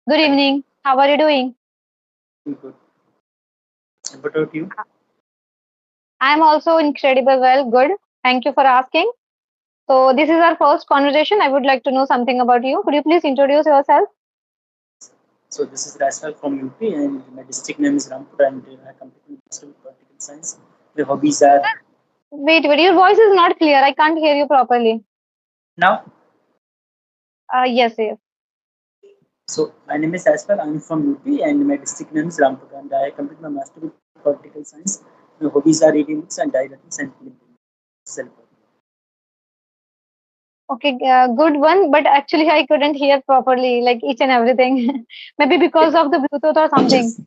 Good Hi, evening. How are you doing? I'm good. What about you? I'm also incredible well. Good. Thank you for asking. So this is our first conversation. I would like to know something about you. Could you please introduce yourself? So this is Rajpal from UP, and my district name is Rampur, and I complete master with political science. My hobbies are Wait, your voice is not clear. I can't hear you properly. now. Yes, yes. So my name is Rajpal. I'm from UP, and my district name is Rampur, and I complete my master with political science. My hobbies are reading books and writing and self. Okay, good one. But actually, I couldn't hear properly, like each and everything. Maybe because Okay, of the Bluetooth or something. just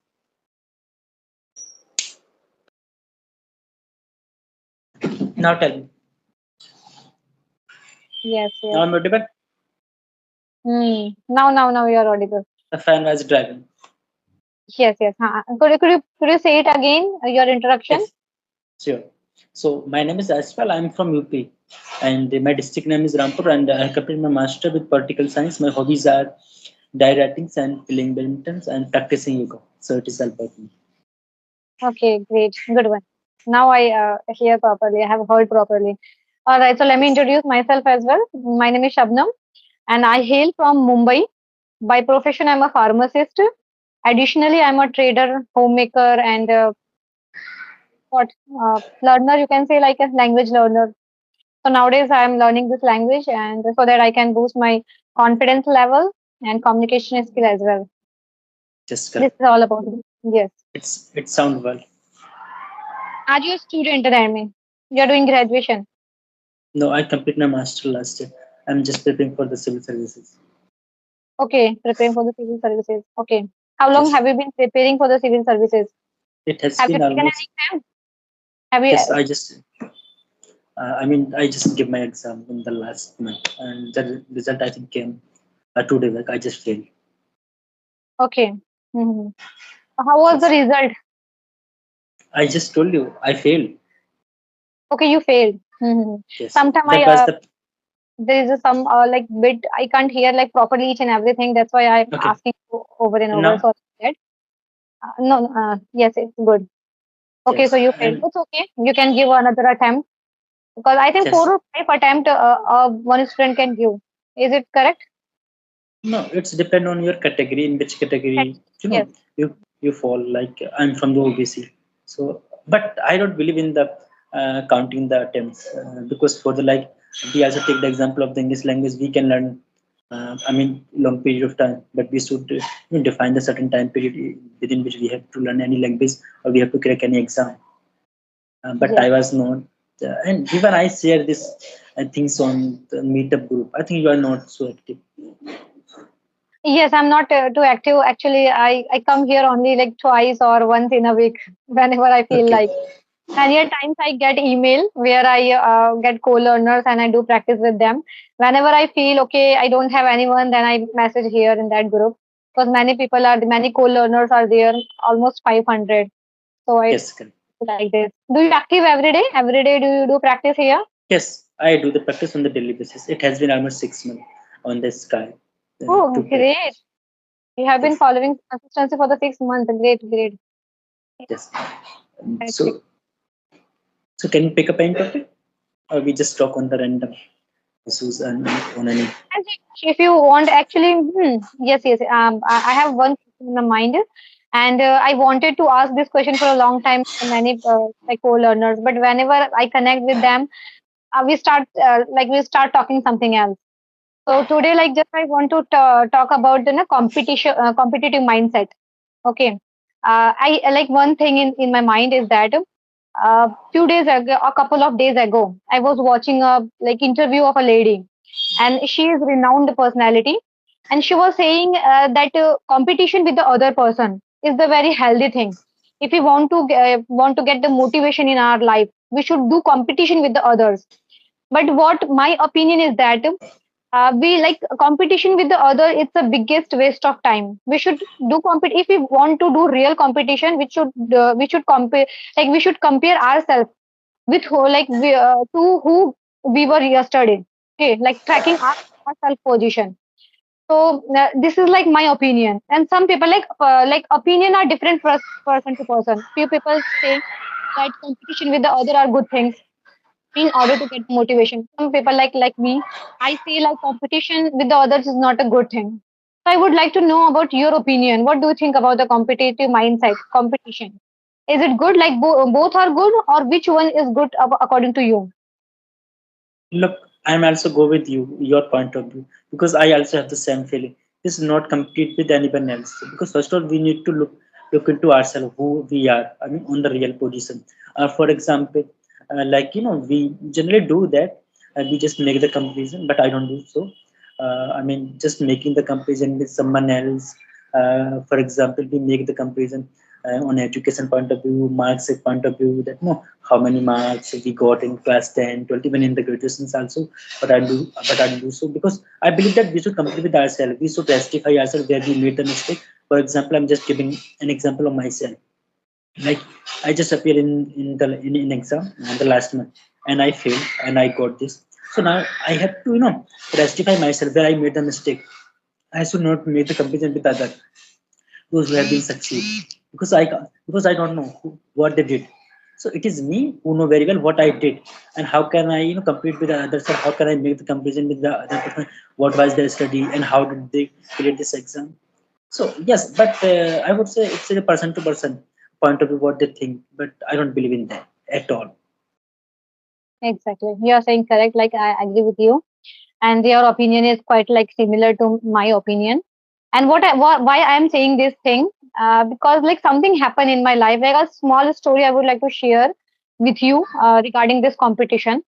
now tell me. Yes, Now yes. I'm audible. Now you are audible. The fan was driving. Yes, yes. Could you say it again? Your introduction. Yes, sure. So my name is Rajpal. I'm from UP, and my district name is Rampur, and I completed my master with political science. My hobbies are diary writings and playing badminton and practicing yoga. So it is all about me. Okay, great. Good one. Now I hear properly. I have heard properly. All right, so let me Yes. introduce myself as well. My name is Shabnam and I hail from Mumbai. By profession, I'm a pharmacist. Additionally, I'm a trader, homemaker, and what learner, you can say, like a language learner. So nowadays, I'm learning this language and so that I can boost my confidence level and communication skill as well. Just This correct. is all about it. Yes. It sound well. Are you a student, Rami? You're doing graduation. No, I completed my master last year. I'm just preparing for the civil services. Okay, preparing for the civil services. Okay. How long Yes. have you been preparing for the civil services? It has Have you been taken an almost. exam? Have you? Yes, I just gave my exam in the last month, and the result I think came 2 days. Like I just failed. Okay. Hmm. How was the Yes. result? I just told you I failed. Okay, you failed. Hmm. Yes. Sometime That was the there is some like bit I can't hear like properly each and everything. That's why I'm okay. asking over and over. Now, So that no, yes, it's good. Okay, yes. so you failed. And It's okay. You can give another attempt because I think four yes. or five attempt one student can give. Is it correct? No, it's depend on your category. In which category, Yes. you fall. Like I'm from the OBC, so but I don't believe in the counting the attempts because for the like we also take the example of the English language. We can learn. Long period of time, but we should define the certain time period within which we have to learn any language or we have to crack any exam. But Yes. I was not, and even I share this things on the meetup group. I think you are not so active. Yes, I'm not too active. Actually, I come here only like twice or once in a week whenever I feel Okay. like. And yet times I get email where I get co-learners and I do practice with them. Whenever I feel okay, I don't have anyone, then I message here in that group because many co-learners are there, almost 500. So I Yes, correct. like this. Do you active every day? Every day do you do practice here? Yes, I do the practice on the daily basis. It has been almost 6 months on the Sky Oh, to great. practice. You have been Yes, following consistency for the 6 months. Great, great. yes. Actually. So can you pick up any topic, or we just talk on the random issues and on any? And if you want, actually, yes, yes. I have one question in my mind, and I wanted to ask this question for a long time to many like co-learners. But whenever I connect with them, we start talking something else. So today, like, just I want to talk about the competitive mindset. Okay, I like one thing in my mind is that few days ago, a couple of days ago, I was watching a like interview of a lady, and she is renowned personality, and she was saying that competition with the other person is the very healthy thing. If we want to get the motivation in our life, we should do competition with the others. But what my opinion is that we like competition with the other, it's the biggest waste of time. We should do compete if we want to do real competition. We should compare, like we should compare ourselves with to who we were yesterday. Okay, like tracking our self position. So this is like my opinion, and some people like opinion are different person to person. Few people say that competition with the other are good things in order to get motivation. Some people like me, I say like competition with the others is not a good thing. So I would like to know about your opinion. What do you think about the competitive mindset, competition? Is it good? Like both are good, or which one is good according to you? Look, I'm also go with you, your point of view, because I also have the same feeling. This is not compete with anyone else. Because first of all, we need to look into ourselves, who we are. I mean, on the real position. For example, we generally do that. We just make the comparison, but I don't do so. I mean, just making the comparison with someone else. For example, we make the comparison on education point of view, marks point of view, that no, how many marks we got in class 10, 12, even in the graduations also. But I do so because I believe that we should compete with ourselves. We should justify ourselves where we made the mistake. For example, I'm just giving an example of myself. Like I just appeared in exam the last month, and I failed, and I got this. So now I have to justify myself where I made the mistake. I should not make the comparison with other those who have been succeed because I don't know what they did. So it is me who know very well what I did, and how can I compete with the others, or how can I make the comparison with the other person? What was their study, and how did they clear this exam? So yes, but I would say it's a person to person point of view what they think, but I don't believe in that at all. Exactly, you are saying correct. Like I agree with you, and your opinion is quite like similar to my opinion. And why I am saying this thing, because like something happened in my life, like a small story I would like to share with you regarding this competition.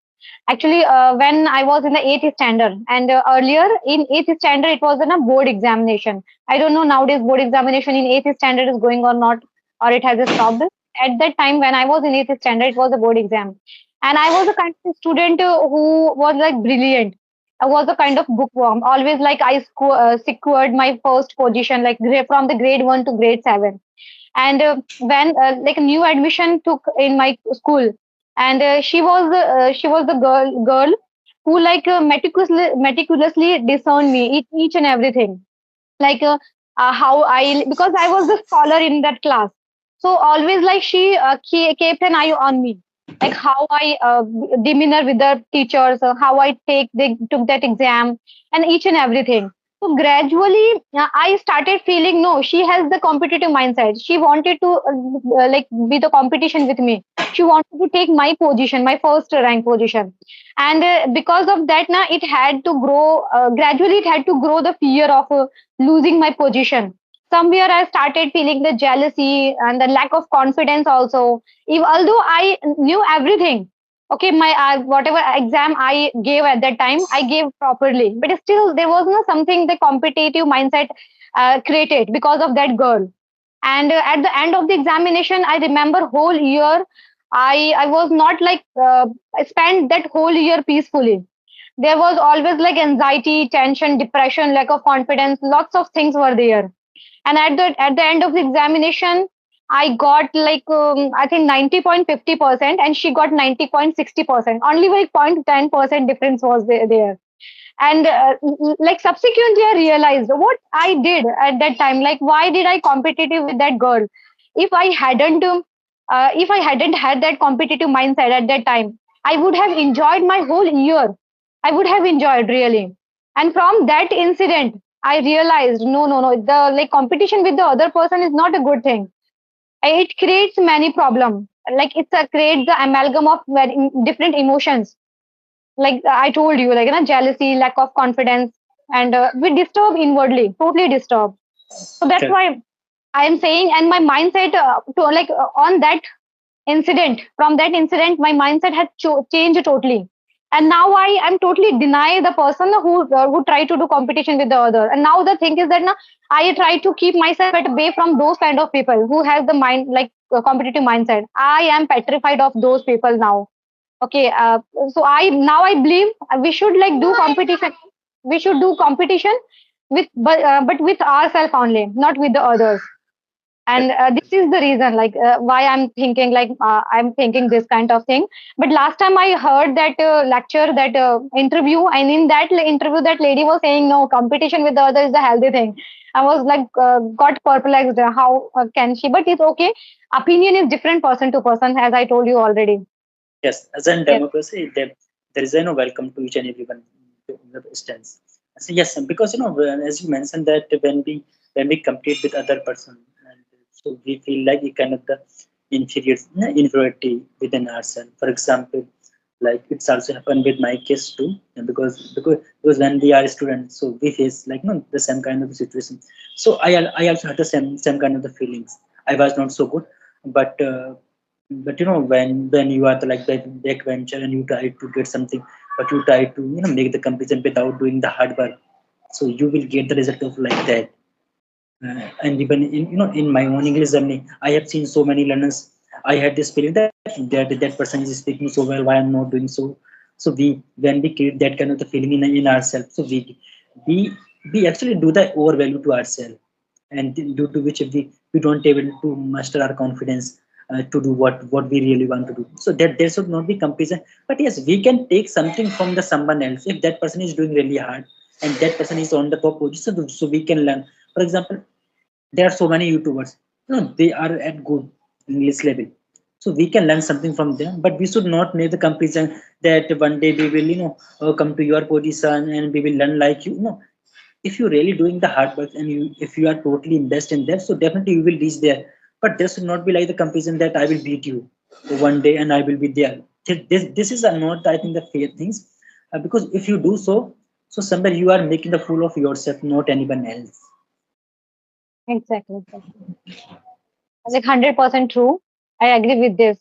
Actually, when I was in the eighth standard, and earlier in eighth standard, it was in a board examination. I don't know nowadays board examination in eighth standard is going or not, or it has stopped. At that time, when I was in eighth standard, it was a board exam, and I was a kind of student who was like brilliant. I was a kind of bookworm. Always like secured my first position, like from the grade one to grade seven. And when like a new admission took in my school, and she was the girl who like meticulously discerned me each and everything, like how I, because I was the scholar in that class. So always like she kept an eye on me, like how I demeanor with the teachers, how I took that exam, and each and everything. So gradually, I started feeling no, she has the competitive mindset. She wanted to like be the competition with me. She wanted to take my position, my first rank position, and because of that, now it had to grow gradually. It had to grow the fear of losing my position. Somewhere I started feeling the jealousy and the lack of confidence also. If, although I knew everything, okay, my whatever exam I gave at that time, I gave properly, but still there was no something the competitive mindset created because of that girl. And at the end of the examination, I remember whole year, I was not like I spent that whole year peacefully. There was always like anxiety, tension, depression, lack of confidence, lots of things were there. And at the end of the examination, I got like I think 90.50%, and she got 90.60%. Only like 0.10% difference was there. And like subsequently I realized what I did at that time. Like why did I competitive with that girl? If I hadn't had that competitive mindset at that time, I would have enjoyed my whole year. I would have enjoyed really. And from that incident, I realized no, the like competition with the other person is not a good thing. It creates many problems. Like creates the amalgam of different emotions, like I told you, like jealousy, lack of confidence, and we disturb inwardly, totally disturb. So that's Okay. why I am saying, and my mindset to like on that incident, from that incident, my mindset had changed totally. And now I am totally deny the person who try to do competition with the other. And now the thing is that now I try to keep myself at bay from those kind of people who have the mind like competitive mindset. I am petrified of those people now. Okay, so I believe we should like do competition. We should do competition with but with ourselves only, not with the others. And this is the reason like why I'm thinking this kind of thing. But last time I heard that lecture, that interview, and in that interview that lady was saying no, competition with the other is the healthy thing. I was like got perplexed, how can she, but it's okay. Opinion is different person to person, as I told you already. Yes, as in Yes. democracy, there is a welcome to each and everyone to the stance. So yes, because as you mentioned that when we compete with other person, and so we feel like we kind of the inferiority within ourselves. For example, like it's also happened with my case too, and because when we are students, so we face like the same kind of situation. So I also had the same kind of the feelings. I was not so good, but. But when you are the like back venture and you try to get something, but you try to make the comparison without doing the hard work, so you will get the result of like that. And even in my own English journey, I have seen so many learners. I had this feeling that person is speaking so well, why I'm not doing so. So when we create that kind of the feeling in ourselves, so we we actually do the overvalue to ourselves, and due to which we don't able to master our confidence to do what we really want to do. So that there should not be comparison. But yes, we can take something from the someone else if that person is doing really hard and that person is on the top position, so we can learn. For example, there are so many YouTubers. They are at good English level. So we can learn something from them, but we should not make the comparison that one day we will, come to your position and we will learn like you. No, if you're really doing the hard work and if you are totally invested in that, so definitely you will reach there. But there should not be like the comparison that I will beat you one day and I will be there. This is not, I think, the fair things, because if you do so, so somewhere you are making the fool of yourself, not anyone else. Exactly, exactly. Like 100% true. I agree with this.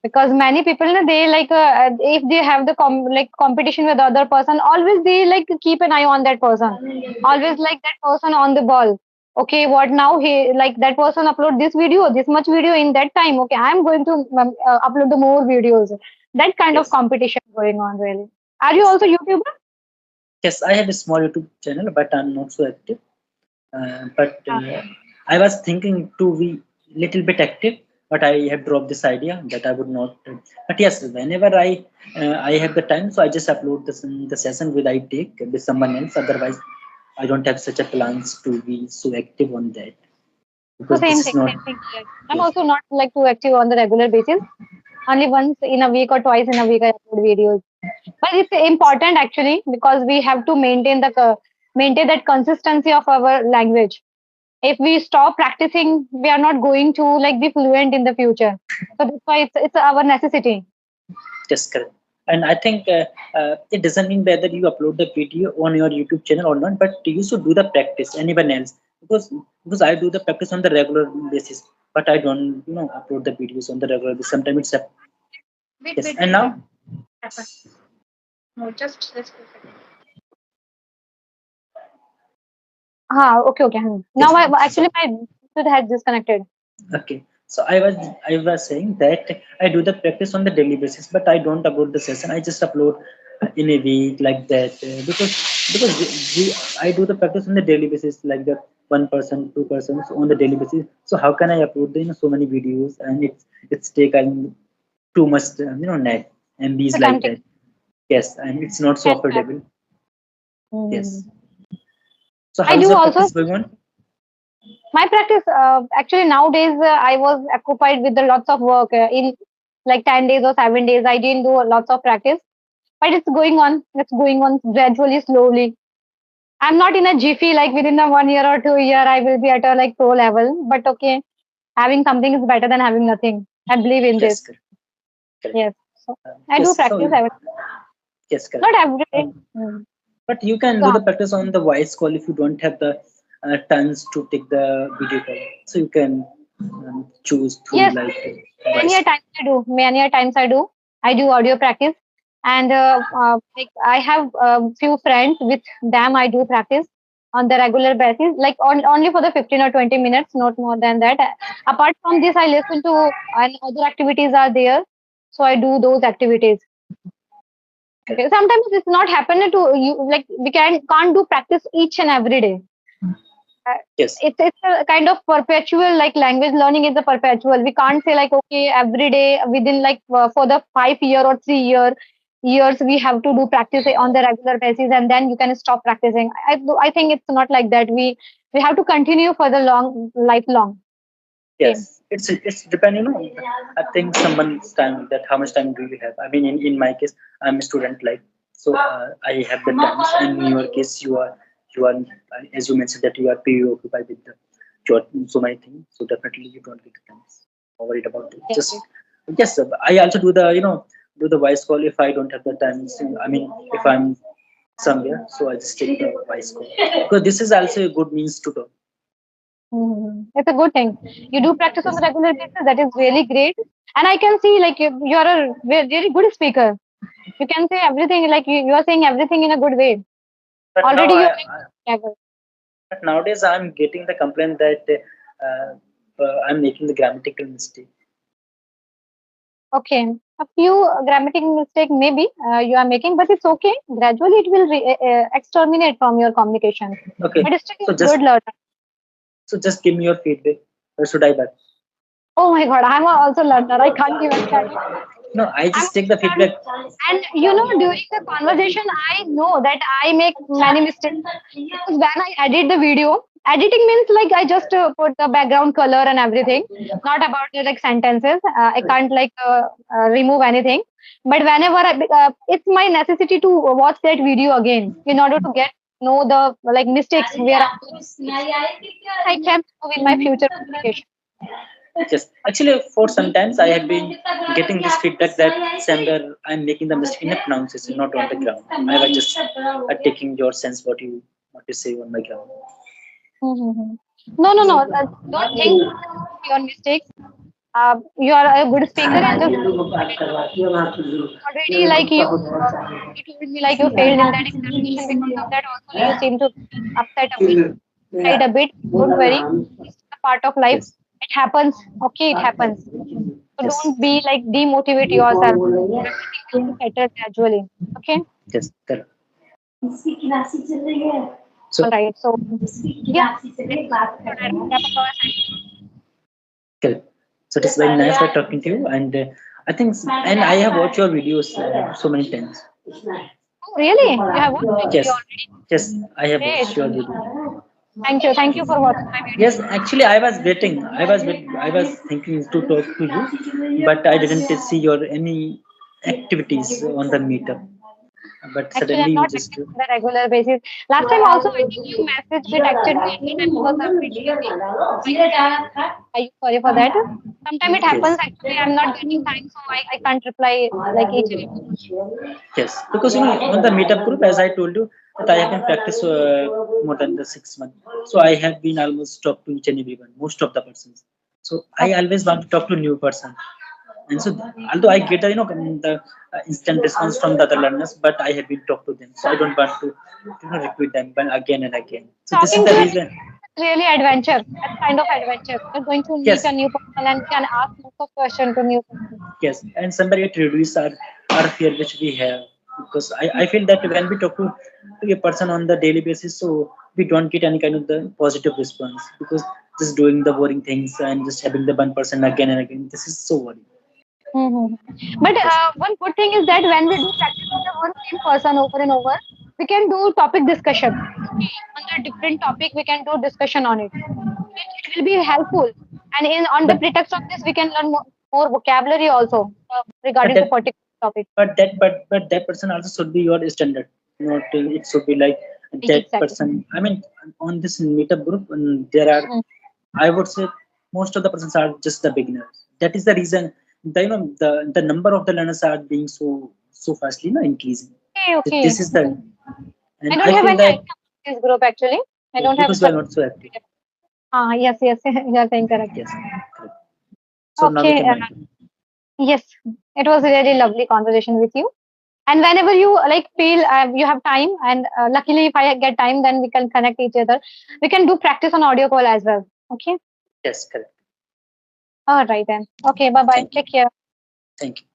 Because many people na, they like if they have the like competition with the other person, always they like keep an eye on that person, always like that person on the ball. Okay, what now, he like that person upload this video, this much video in that time, okay, I'm going to upload the more videos. That kind of Yes, competition going on, really. Are you yes, also YouTuber? yes. I have a small YouTube channel, but I'm not so active. But Ah, I was thinking to be little bit active, but I have dropped this idea that I would not. But yes, whenever I have the time, so I just upload the session with I take with someone else. Otherwise, I don't have such a plans to be so active on that, so because this is not. same thing here. I'm Yes, also not like too active on the regular basis. Only once in a week or twice in a week I upload videos. But it's important actually, because we have to maintain maintain that consistency of our language. If we stop practicing, we are not going to like be fluent in the future. So that's why it's our necessity. just correct. And I think it doesn't mean whether you upload the video on your YouTube channel or not, but you should do the practice. Anyone else, because I do the practice on the regular basis, but I don't upload the videos on the regular basis. Sometimes it's a yes. And now Okay, okay. Now yes. I So actually my Bluetooth has disconnected. okay. So I was saying that I do the practice on the daily basis, but I don't upload the session. I just upload in a week like that, because I do the practice on the daily basis, like the one person, two persons on the daily basis. So how can I upload so many videos, and it's taken too much net and these The like time that. takes. Yes, and it's not so affordable. Mm. Yes. So I how's do the also practice going on? my practice. Actually, nowadays I was occupied with the lots of work in like 10 days or 7 days. I didn't do lots of practice, but it's going on. It's going on gradually, slowly. I'm not in a jiffy like within a 1 year or 2 year I will be at a like pro level. But okay, having something is better than having nothing. I believe in this. Yes, correct. Correct. Yes. So I do Yes. So practice every, yes, correct. not every day. Um, But you can So do the practice on the voice call if you don't have the tons to take the video call. So you can choose to yes, like many voice a call. times I do. Many a times I do. I do audio practice, and like I have few friends with them. I do practice on the regular basis, like only for the 15 or 20 minutes, not more than that. Apart from this, I listen to and other activities are there, so I do those activities. Okay, sometimes it's not happening to you. Like we can't do practice each and every day. uh, Yes, it's a kind of perpetual, like language learning is a perpetual. We can't say like, okay, every day within like for the 5 year or 3 years we have to do practice on the regular basis, and then you can stop practicing. I think it's not like that. We have to continue for the long lifelong. Okay. yes. It's depending. I think someone's time, that how much time do you have. I mean, in my case, I'm a student. Like, so I have the times. In your case, you are as you mentioned that you are preoccupied with your so many things. So definitely you don't get the times. Not worried about it. Yes, Just yes. yes. I also do the do the voice call if I don't have the time. So, I mean, if I'm somewhere, so I just take the voice call because this is also a good means to talk. It's a good thing. You do practice on Yes. a regular basis. That is really great. And I can see like you're a really good speaker. You can say everything, like you are saying everything in a good way. But now Already you're I level. but nowadays I'm getting the complaint that I'm making the grammatical mistake. Okay. A few grammatical mistake maybe you are making, but it's okay. Gradually it will exterminate from your communication. Okay, But it's still so a good learner. just give me your feedback. Or should I back? Oh my God, I'm also learner. I can't even tell you. No, I I'm just take the also learner. feedback. And during the conversation, I know that I make many mistakes because when I edit the video, editing means like I just put the background color and everything, not about the like sentences. I can't like remove anything. But whenever it's my necessity to watch that video again in order to get know the like mistakes where I'm doing mistakes. I can improve in my future communication. Yes, actually, for sometimes I have been getting this feedback that somewhere I'm making the mistake in the pronunciation, not on the grammar. I was just taking your sense what you say on my grammar. Mm-hmm. No, no, no. Don't think your mistakes. You are a good speaker and just already like you told me like you failed in that examination. Because of that also you seem to be upset a bit, cried a bit. Don't worry. It's a part of life. Yes, It happens. Okay, it happens. So yes, don't be like demotivate yourself. Everything will be settled gradually. Okay. yes, correct. All So, right. So yeah, let's wrap up our session. correct. So it is very nice by talking to you, and I think, and I have watched your videos so many times. Oh, really? You have watched my Yes, video already? yes, I have Great. watched your video. Thank you. Thank you for watching my video. Yes, actually, I was waiting. I was thinking to talk to you, but I didn't see your any activities on the meetup. But Actually, I'm suddenly you not just active on the regular basis. Last time also, I think you messaged me, texted me anytime I was pretty busy. I sorry for that. Sometimes it happens. yes, Actually, I'm not getting time, so I can't reply like each and every. yes, because on the meetup group, as I told you, that I have been practice more than the 6 months. So I have been almost talk to each and everyone, most of the persons. So I Okay. always want to talk to new person. And so, although I get the instant response from the other learners, but I have been talk to them, so I don't want to repeat them but again and again. So this is Talking the to a reason. stranger is really adventure. That's kind of adventure. You're going to meet Yes, a new person and can ask lots of questions to new person. yes, and somebody it reduce our fear which we have, because I feel that when we talk to a person on the daily basis, so we don't get any kind of the positive response, because just doing the boring things and just having the one person again and again, this is so worrying. Mm-hmm. But Yes, one good thing is that when we do practice with the one same person over and over, we can do topic discussion. Okay, on the different topic, we can do discussion on it. It will be helpful. And in on the but pretext of this, we can learn more vocabulary also but regarding to that particular topic. but that person also should be your standard, not it should be like that Exactly. person. I mean, on this meetup group, there are, Mhm. I would say, most of the persons are just the beginners. That is the reason the number of the learners are being so fastly increasing. Okay, okay. This is the, I and don't I have feel any that idea about this group actually. I don't have because we are such. not so active. Ah, yes, yes, you are saying correct. Yes, correct. So now we Okay, can wind up. yes, it was a really lovely conversation with you. And whenever you like feel you have time, and luckily if I get time, then we can connect each other. We can do practice on audio call as well. Okay. Yes, correct. All right then. Okay. Bye bye. Thank you. Take care. Thank you.